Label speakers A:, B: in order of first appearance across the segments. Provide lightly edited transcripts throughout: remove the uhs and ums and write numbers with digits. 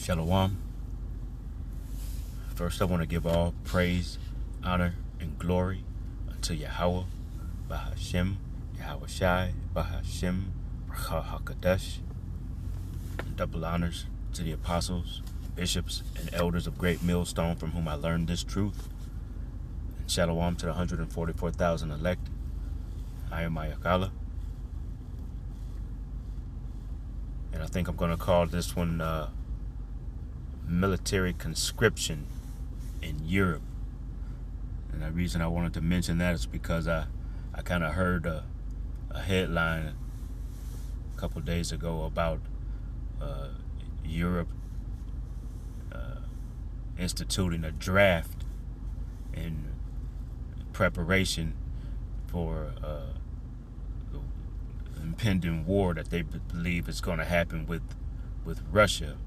A: Shalom. First, I want to give all praise, honor, and glory unto Yahweh, Bahashem, Yahweh Shai, Bahashem, HaKadosh. Double honors to the apostles, bishops, and elders of Great Millstone from whom I learned this truth. And Shalom to the 144,000 elect. I am Mayakala. And I think I'm going to call this one military conscription in Europe. And the reason I wanted to mention that is because I kind of heard a headline a couple days ago about Europe instituting a draft in preparation for the impending war that they believe is going to happen with Russia.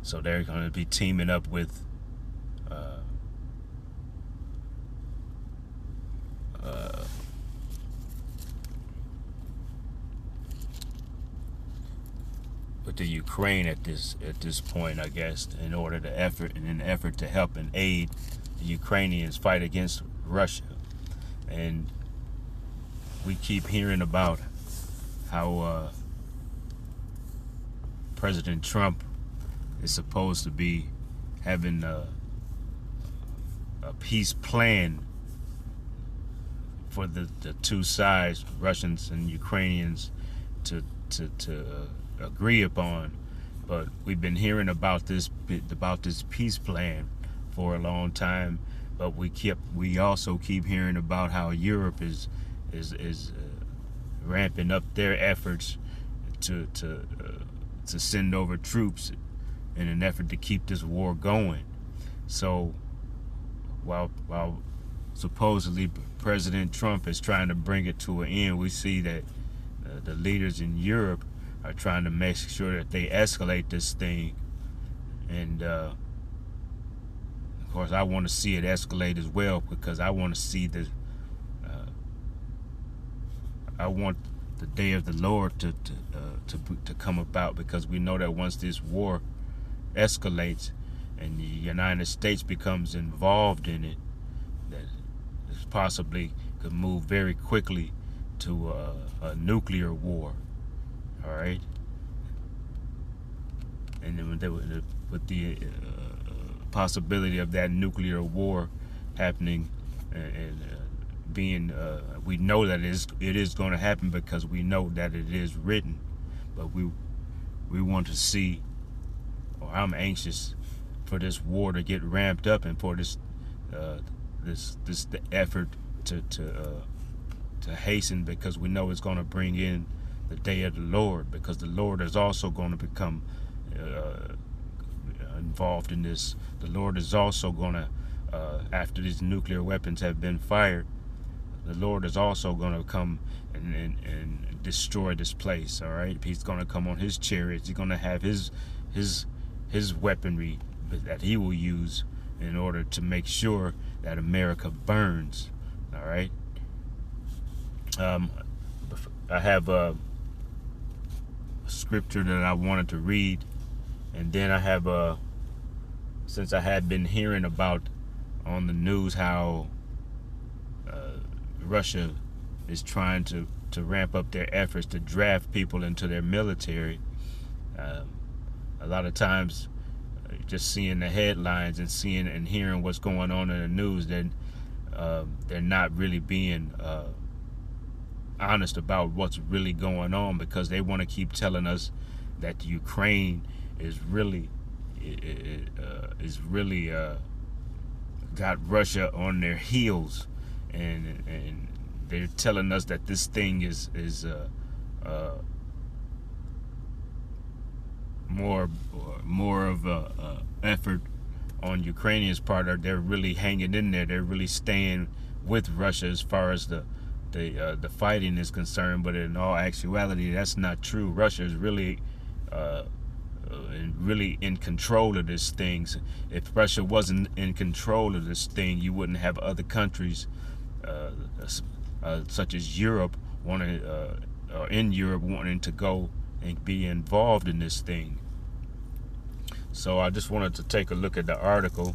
A: So they're going to be teaming up with the Ukraine at this point, I guess, in an effort to help and aid the Ukrainians fight against Russia. And we keep hearing about how President Trump is supposed to be having a peace plan for the two sides, Russians and Ukrainians, to agree upon. But we've been hearing about this peace plan for a long time. But we also keep hearing about how Europe is ramping up their efforts to send over troops in an effort to keep this war going. So while supposedly President Trump is trying to bring it to an end, we see that the leaders in Europe are trying to make sure that they escalate this thing. And of course, I want to see it escalate as well, because I want to see I want the day of the Lord to come about, because we know that once this war escalates and the United States becomes involved in it, that it possibly could move very quickly to a nuclear war. All right, and then with the possibility of that nuclear war happening and being, we know that it is going to happen, because we know that it is written. But we want to see, or I'm anxious for this war to get ramped up, and for the effort to hasten, because we know it's going to bring in the day of the Lord, because the Lord is also going to become involved in this. The Lord is also going to, after these nuclear weapons have been fired, the Lord is also going to come and destroy this place. All right, He's going to come on His chariots. He's going to have his weaponry that He will use in order to make sure that America burns. All right. I have a scripture that I wanted to read, and then I have since I had been hearing about on the news how Russia is trying to ramp up their efforts to draft people into their military. A lot of times, just seeing the headlines and seeing and hearing what's going on in the news, then they're not really being honest about what's really going on, because they want to keep telling us that Ukraine is really got Russia on their heels, and they're telling us that this thing is more of a effort on Ukrainians' part. Or they're really hanging in there. They're really staying with Russia as far as the fighting is concerned. But in all actuality, that's not true. Russia is really in control of this thing. If Russia wasn't in control of this thing, you wouldn't have other countries such as Europe in Europe wanting to go and be involved in this thing. So I just wanted to take a look at the article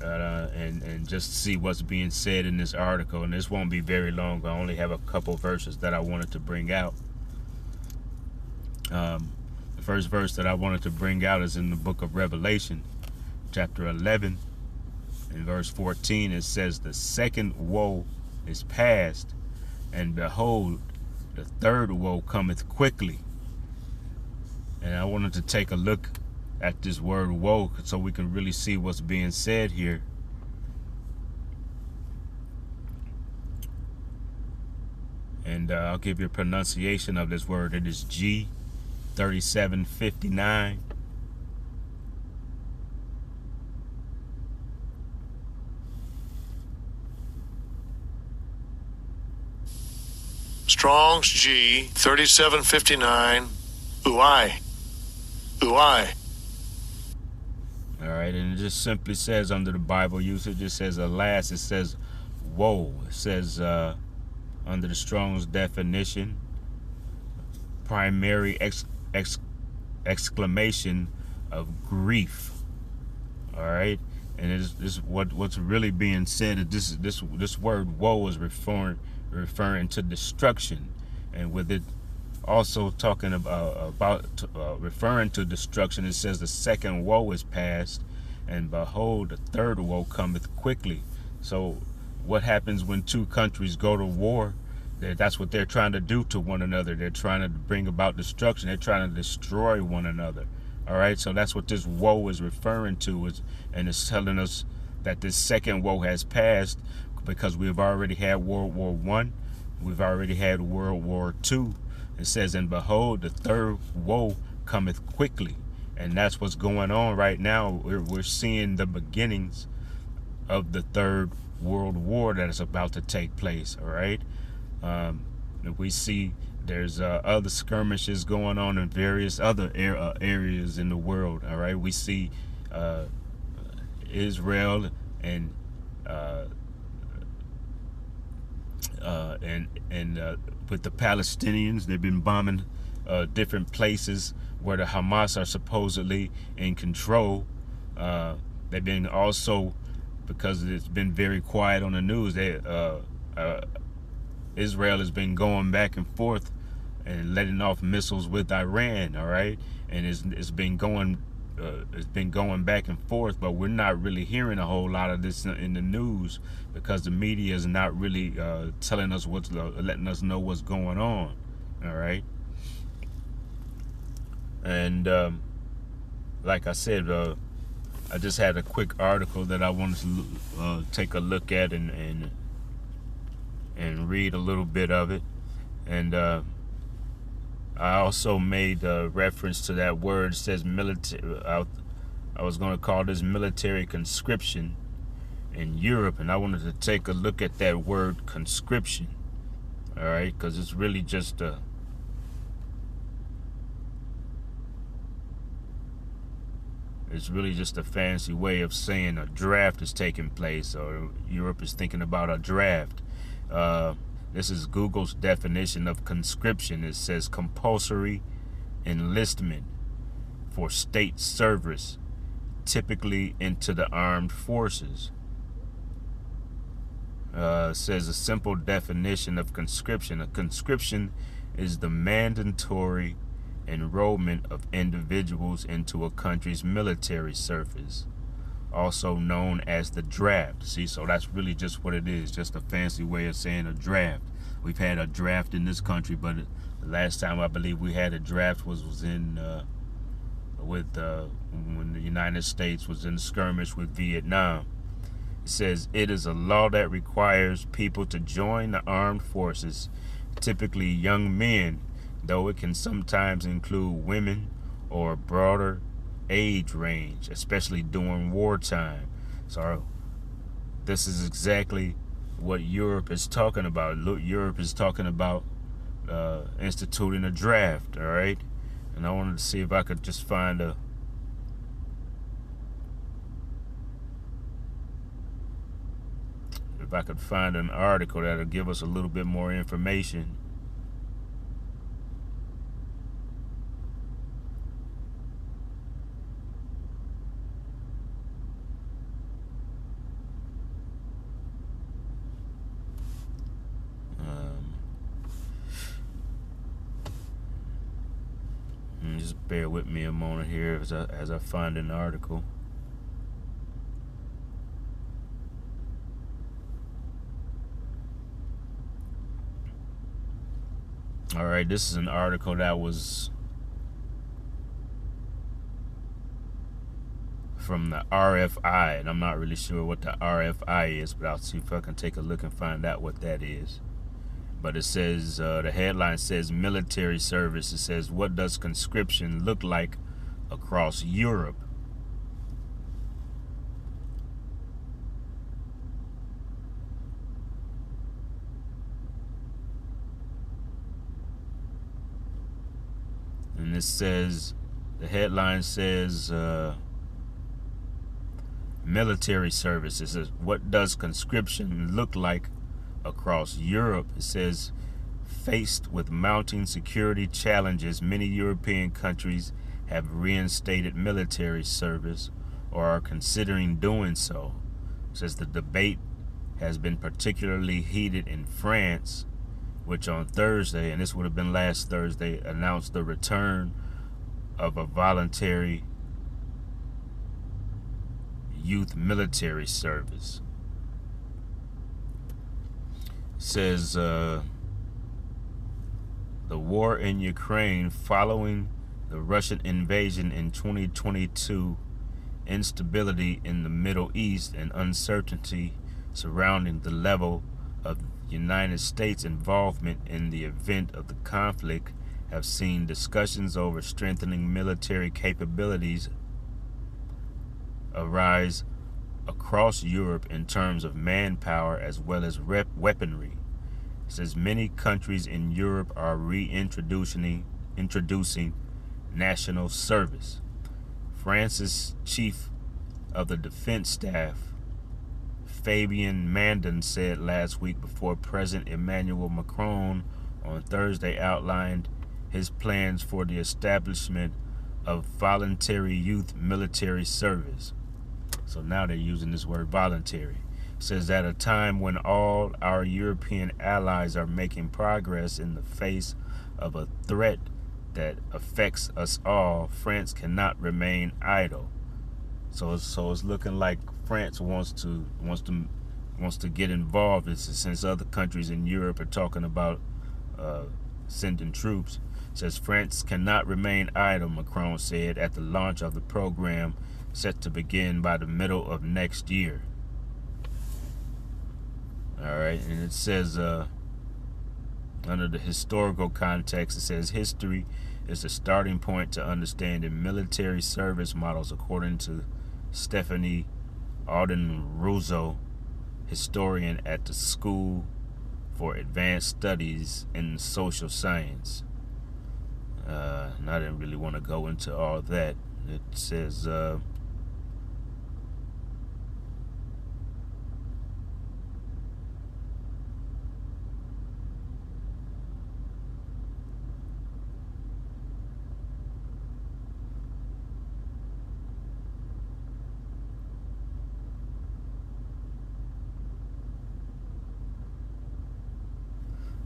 A: and just see what's being said in this article. And this won't be very long. I only have a couple verses that I wanted to bring out. The first verse that I wanted to bring out is in the book of Revelation, chapter 11, in verse 14. It says, "The second woe is past, and behold, the third woe cometh quickly." And I wanted to take a look at this word woe so we can really see what's being said here. And I'll give you a pronunciation of this word. It is G3759.
B: Strong's G3759. Uai. Uai.
A: All right, and it just simply says under the Bible usage, it says alas, it says woe. It says under the Strong's definition, primary exclamation of grief. All right, and this what's really being said is this word woe is referring to destruction, and with it also talking about referring to destruction, it says the second woe is past, and behold, the third woe cometh quickly. So what happens when two countries go to war? That's what they're trying to do to one another. They're trying to bring about destruction. They're trying to destroy one another. All right, so that's what this woe is referring to, and it's telling us that this second woe has passed, because we've already had World War I, we've already had World War II. It says, and behold, the third woe cometh quickly. And that's what's going on right now. We're seeing the beginnings of the Third World War that is about to take place, all right? We see there's other skirmishes going on in various other areas in the world, all right? We see Israel and with the Palestinians. They've been bombing different places where the Hamas are supposedly in control. They've been also, because it's been very quiet on the news, Israel has been going back and forth and letting off missiles with Iran, all right? And it's been going back and forth, but we're not really hearing a whole lot of this in the news, because the media is not really telling us letting us know what's going on, all right? And like I said, I just had a quick article that I wanted to take a look at and read a little bit of it. And I also made reference to that word. It says military. I was going to call this military conscription in Europe, and I wanted to take a look at that word conscription, all right, because it's really just a fancy way of saying a draft is taking place, or Europe is thinking about a draft. This is Google's definition of conscription. It says compulsory enlistment for state service, typically into the armed forces. It says a simple definition of conscription. A conscription is the mandatory enrollment of individuals into a country's military service, also known as the draft. See, so that's really just what it is, just a fancy way of saying a draft. We've had a draft in this country, but the last time I believe we had a draft was in when the United States was in the skirmish with Vietnam. It says it is a law that requires people to join the armed forces, typically young men, though it can sometimes include women or a broader age range, especially during wartime. So this is exactly what Europe is talking about. Look, Europe is talking about instituting a draft, all right? And I wanted to see if I could just find an article that'll give us a little bit more information. bear with me a moment here as I find an article. All right, this is an article that was from the RFI, and I'm not really sure what the RFI is, but I'll see if I can take a look and find out what that is. But it says, the headline says military service. It says, what does conscription look like across Europe? And it says, the headline says, military service. It says, what does conscription look like across Europe? It says, faced with mounting security challenges, many European countries have reinstated military service or are considering doing so. It says the debate has been particularly heated in France, which on Thursday, and this would have been last Thursday, announced the return of a voluntary youth military service. It says the war in Ukraine following the Russian invasion in 2022, instability in the Middle East, and uncertainty surrounding the level of United States involvement in the event of the conflict have seen discussions over strengthening military capabilities arise across Europe in terms of manpower as well as weaponry. It says many countries in Europe are introducing national service. France's chief of the defense staff, Fabien Mandon, said last week before President Emmanuel Macron on Thursday outlined his plans for the establishment of voluntary youth military service. So now they're using this word voluntary. It says at a time when all our European allies are making progress in the face of a threat that affects us all, France cannot remain idle. So it's looking like France wants to get involved. Since other countries in Europe are talking about sending troops. It says France cannot remain idle, Macron said at the launch of the program set to begin by the middle of next year. All right, and it says under the historical context, it says history is the starting point to understanding military service models, according to Stephanie Arden-Rousseau, historian at the School for Advanced Studies in Social Science. And I didn't really want to go into all that. It says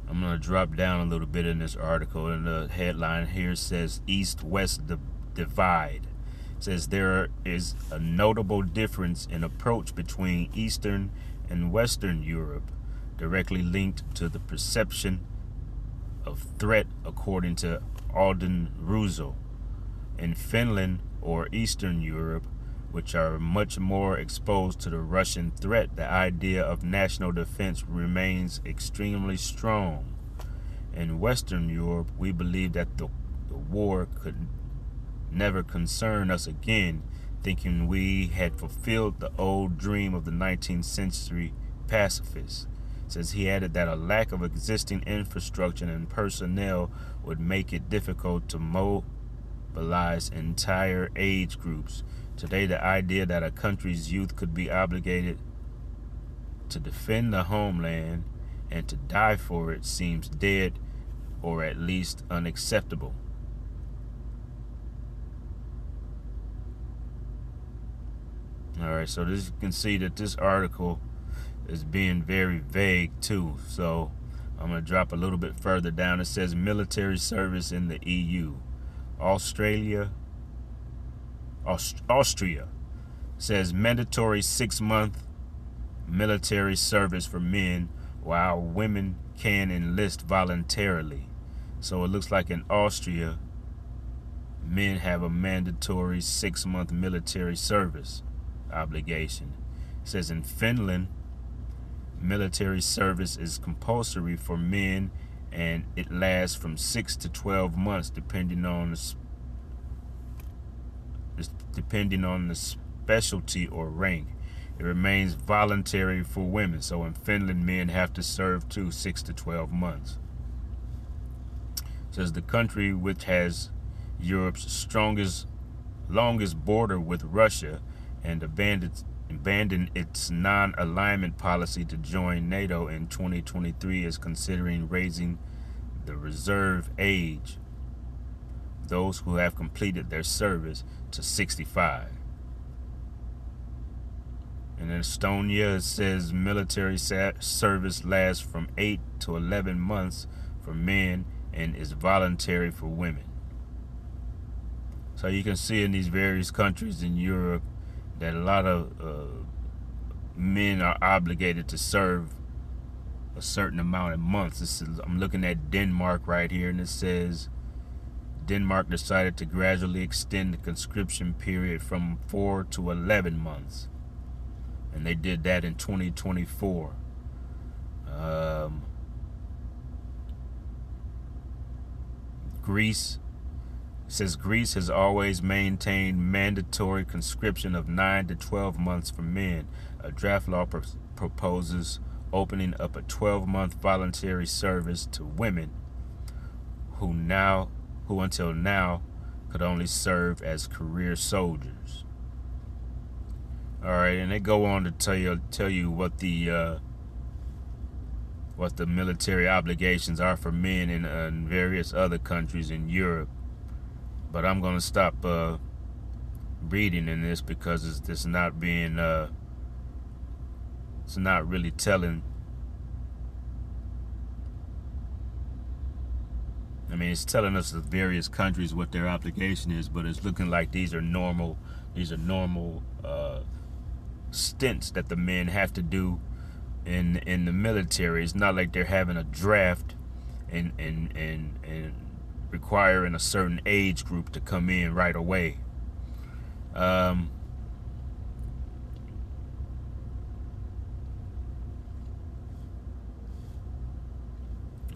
A: I'm going to drop down a little bit in this article, and the headline here says East-West divide. It says there is a notable difference in approach between Eastern and Western Europe, directly linked to the perception of threat, according to Arden-Rousseau. In Finland or Eastern Europe, which are much more exposed to the Russian threat, the idea of national defense remains extremely strong. In Western Europe, we believe that the war could never concern us again, thinking we had fulfilled the old dream of the 19th century pacifists. Says he added that a lack of existing infrastructure and personnel would make it difficult to mobilize entire age groups. Today, the idea that a country's youth could be obligated to defend the homeland and to die for it seems dead, or at least unacceptable. Alright, so you can see that this article is being very vague too. So I'm going to drop a little bit further down. It says military service in the EU. Australia, Austria says mandatory 6-month military service for men, while women can enlist voluntarily. So it looks like in Austria, men have a mandatory 6-month military service obligation. It says in Finland, military service is compulsory for men, and it lasts from 6 to 12 months, depending on the specialty or rank. It remains voluntary for women. So in Finland, men have to serve too, 6 to 12 months. It says the country, which has Europe's longest border with Russia and abandoned its non-alignment policy to join NATO in 2023, is considering raising the reserve age, those who have completed their service, to 65. In Estonia, it says military service lasts from 8 to 11 months for men and is voluntary for women. So you can see in these various countries in Europe that a lot of men are obligated to serve a certain amount of months. I'm looking at Denmark right here, and it says Denmark decided to gradually extend the conscription period from 4 to 11 months. And they did that in 2024. Greece says Greece has always maintained mandatory conscription of 9 to 12 months for men. A draft law proposes opening up a 12-month voluntary service to women who until now could only serve as career soldiers. All right, and they go on to tell you what the military obligations are for men in various other countries in Europe. But I'm going to stop reading in this because it's not being it's not really telling. I mean, it's telling us the various countries what their obligation is, but it's looking like these are normal stints that the men have to do in the military. It's not like they're having a draft and requiring a certain age group to come in right away.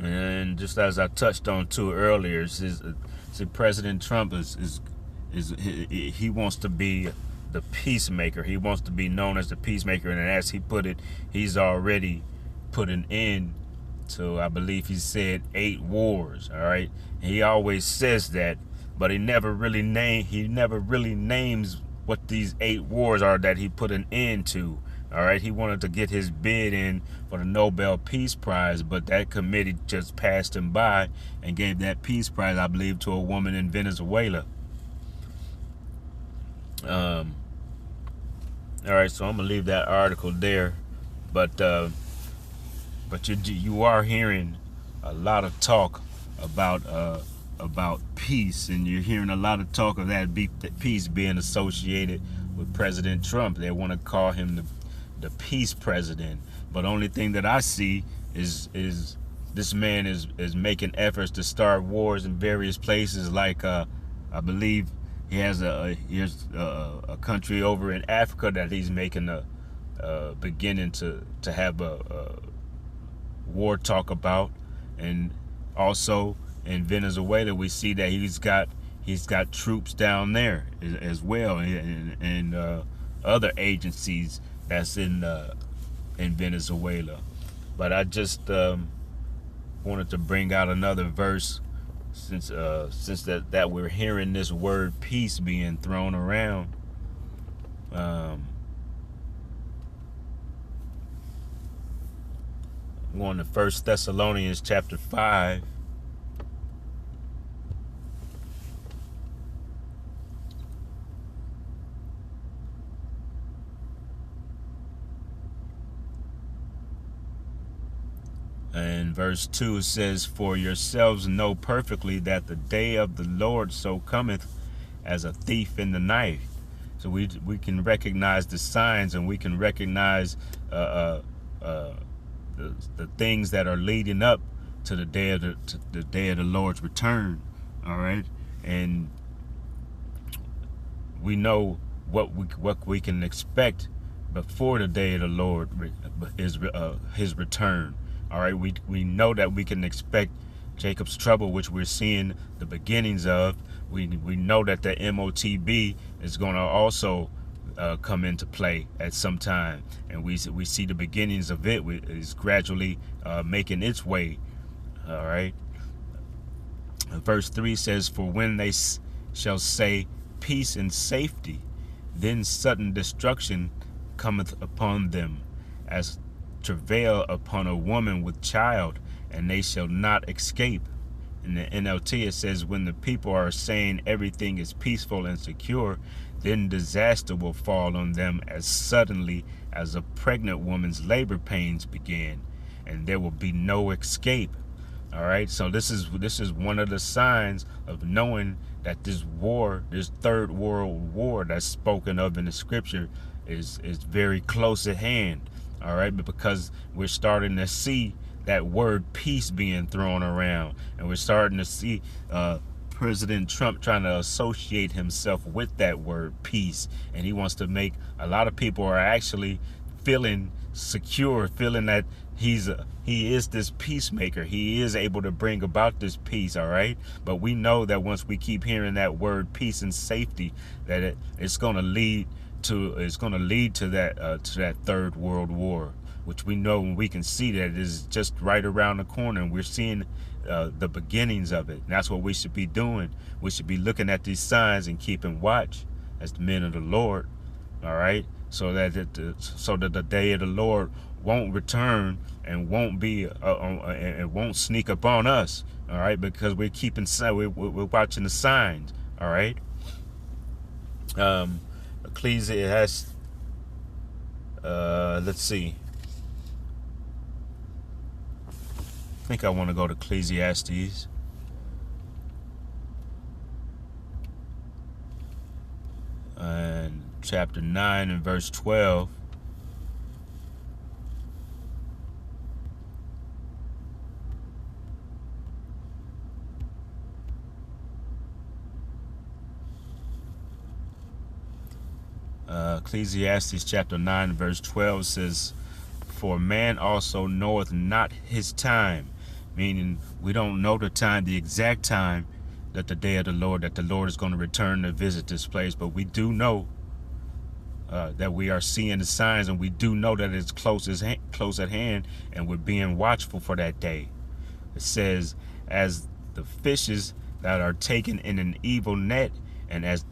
A: And just as I touched on too earlier, President Trump he wants to be the peacemaker. He wants to be known as the peacemaker, and as he put it, he's already put an end to, I believe he said, 8 wars. All right, he always says that, but he never really names what these 8 wars are that he put an end to. All right, he wanted to get his bid in for the Nobel Peace Prize, but that committee just passed him by and gave that Peace Prize, I believe, to a woman in Venezuela. All right, so I'm gonna leave that article there, but you are hearing a lot of talk about peace, and you're hearing a lot of talk of that peace being associated with President Trump. They want to call him the peace president, but only thing that I see is this man is making efforts to start wars in various places, like I believe he has a country over in Africa that he's making beginning to have a war talk about, and also in Venezuela we see that he's got troops down there as well, and other agencies that's in Venezuela. But I just wanted to bring out another verse since that we're hearing this word peace being thrown around. Going to 1 Thessalonians chapter 5. In verse 2 it says, "For yourselves know perfectly that the day of the Lord so cometh as a thief in the night." So we can recognize the signs, and we can recognize the things that are leading up to the day of the Lord's return. All right, and we know what we can expect before the day of the Lord is his return. All right, we know that we can expect Jacob's trouble, which we're seeing the beginnings of. We know that the MOTB is going to also come into play at some time, and we see the beginnings of it. It's gradually making its way. All right. Verse 3 says, "For when they shall say peace and safety, then sudden destruction cometh upon them, as travail upon a woman with child, and they shall not escape." In the NLT it says, "When the people are saying everything is peaceful and secure, then disaster will fall on them as suddenly as a pregnant woman's labor pains begin, and there will be no escape." All right, so this is one of the signs of knowing that this war, this third world war that's spoken of in the scripture, is very close at hand. All right, but because we're starting to see that word peace being thrown around, and we're starting to see President Trump trying to associate himself with that word peace, and he wants to make a lot of people are actually feeling secure, feeling that he is this peacemaker. He is able to bring about this peace. All right, but we know that once we keep hearing that word peace and safety, that it's going to lead to that third world war, which we know, and we can see that it is just right around the corner, and we're seeing the beginnings of it. And that's what we should be doing. We should be looking at these signs and keeping watch as the men of the Lord. All right, so that the day of the Lord won't return and won't be it won't sneak upon us. All right, because we're watching the signs. All right. Ecclesiastes. Let's see. I think I want to go to Ecclesiastes. And chapter 9 and verse 12. Ecclesiastes chapter 9 verse 12 says, "For man also knoweth not his time," meaning we don't know the time, the exact time that the day of the Lord, that the Lord is going to return to visit this place, but we do know that we are seeing the signs, and we do know that it's close at hand, and we're being watchful for that day. It says, "As the fishes that are taken in an evil net, and as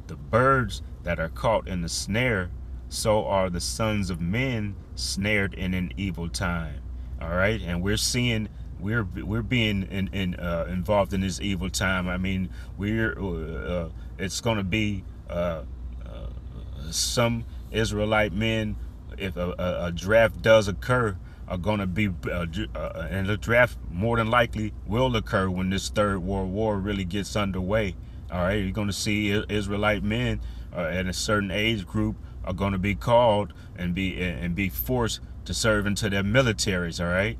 A: the birds that are caught in the snare, so are the sons of men snared in an evil time." All right, and we're seeing we're being involved in this evil time. I mean, it's going to be some Israelite men, if a draft does occur, are going to be and the draft more than likely will occur when this third world war really gets underway. All right, you're going to see Israelite men at a certain age group are going to be called and be forced to serve into their militaries. All right.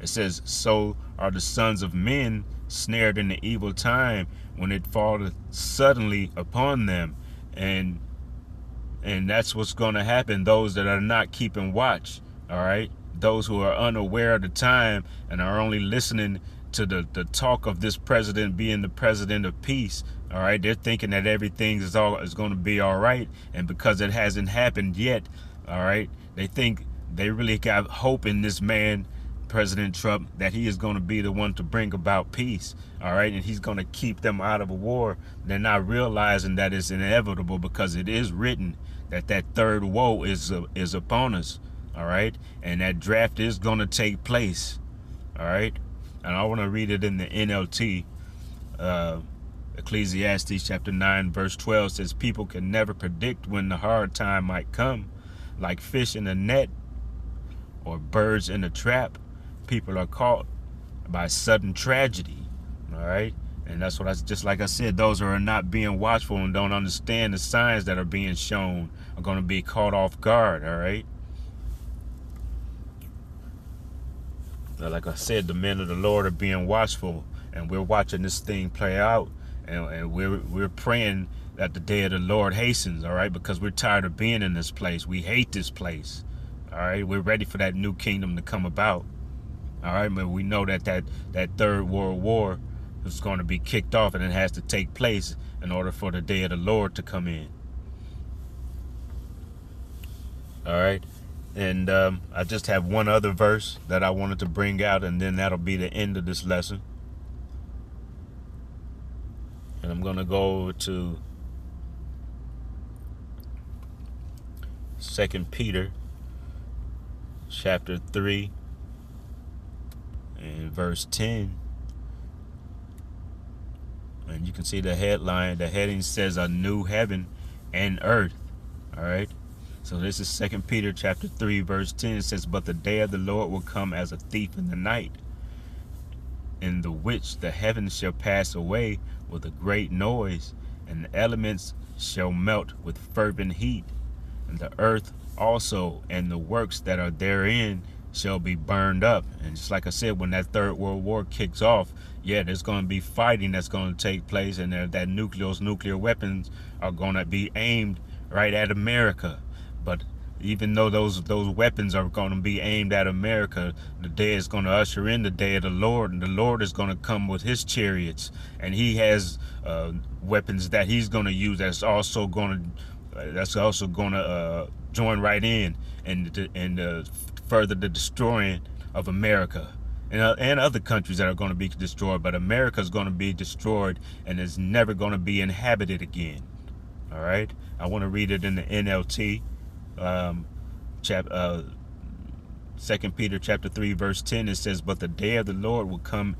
A: It says, "So are the sons of men snared in the evil time, when it falleth suddenly upon them." And that's what's going to happen. Those that are not keeping watch. All right. Those who are unaware of the time and are only listening to the talk of this president being the president of peace. All right, they're thinking that everything is going to be all right, and because it hasn't happened yet, all right, they think they really got hope in this man, President Trump, that he is going to be the one to bring about peace. All right, and he's going to keep them out of a war. They're not realizing that it's inevitable, because it is written that third woe is upon us. All right, and that draft is going to take place. All right. And I want to read it in the NLT. Ecclesiastes chapter 9 verse 12 says, "People can never predict when the hard time might come. Like fish in a net, or birds in a trap, people are caught by sudden tragedy. All right. And that's what just like I said, those who are not being watchful and don't understand the signs that are being shown are going to be caught off guard. All right. Like I said, the men of the Lord are being watchful, and we're watching this thing play out, and we're praying that the day of the Lord hastens, all right, because we're tired of being in this place. We hate this place, all right. We're ready for that new kingdom to come about, all right. But we know that third world war is going to be kicked off, and it has to take place in order for the day of the Lord to come in, all right. And I just have one other verse that I wanted to bring out, and then that'll be the end of this lesson. And I'm going to go over to 2 Peter chapter 3 and verse 10. And you can see the headline. The heading says a new heaven and earth. All right. So this is 2 Peter chapter 3 verse 10. It says, but the day of the Lord will come as a thief in the night, in the which the heavens shall pass away with a great noise, and the elements shall melt with fervent heat, and the earth also and the works that are therein shall be burned up. And just like I said, when that third world war kicks off, yeah, there's going to be fighting that's going to take place, and that nuclear weapons are going to be aimed right at America. But even though those weapons are going to be aimed at America, the day is going to usher in the day of the Lord, and the Lord is going to come with his chariots, and he has weapons that he's going to use that's also going to join right in and further the destroying of America and other countries that are going to be destroyed. But America is going to be destroyed and is never going to be inhabited again. All right, I want to read it in the NLT. 2 Peter chapter 3 verse 10. It says, but the day of the Lord will come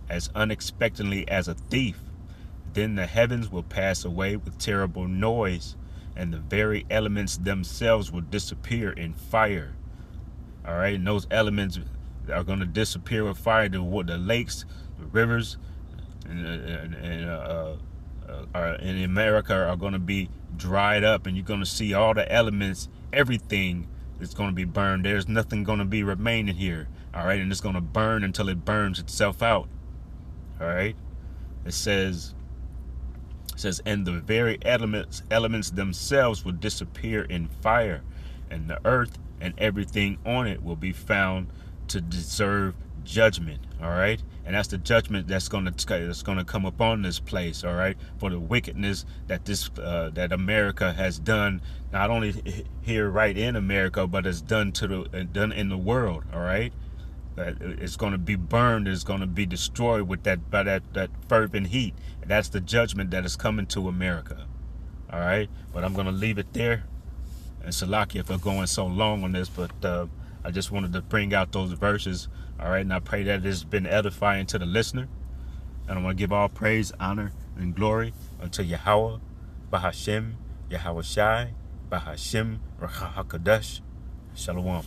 A: as unexpectedly as a thief. Then the heavens will pass away with terrible noise, and the very elements themselves will disappear in fire. All right, and those elements are going to disappear with fire. The lakes, the rivers, and in America are going to be dried up, and you're going to see all the elements, everything is going to be burned. There's nothing going to be remaining here. All right, and it's going to burn until it burns itself out. All right, it says, and the very elements themselves will disappear in fire, and the earth and everything on it will be found to deserve judgment. All right, and that's the judgment that's going to come upon this place. All right, for the wickedness that that America has done, not only here right in America, but it's done done in the world. All right, it's going to be burned. It's going to be destroyed with that fervent heat. And that's the judgment that is coming to America. All right, but I'm going to leave it there. And Salakia for going so long on this, but I just wanted to bring out those verses. All right, and I pray that it's been edifying to the listener. And I want to give all praise, honor, and glory unto Yahweh, Bahashem, Yahweh Shai, Bahashem, Rakha HaKadosh. Shalom.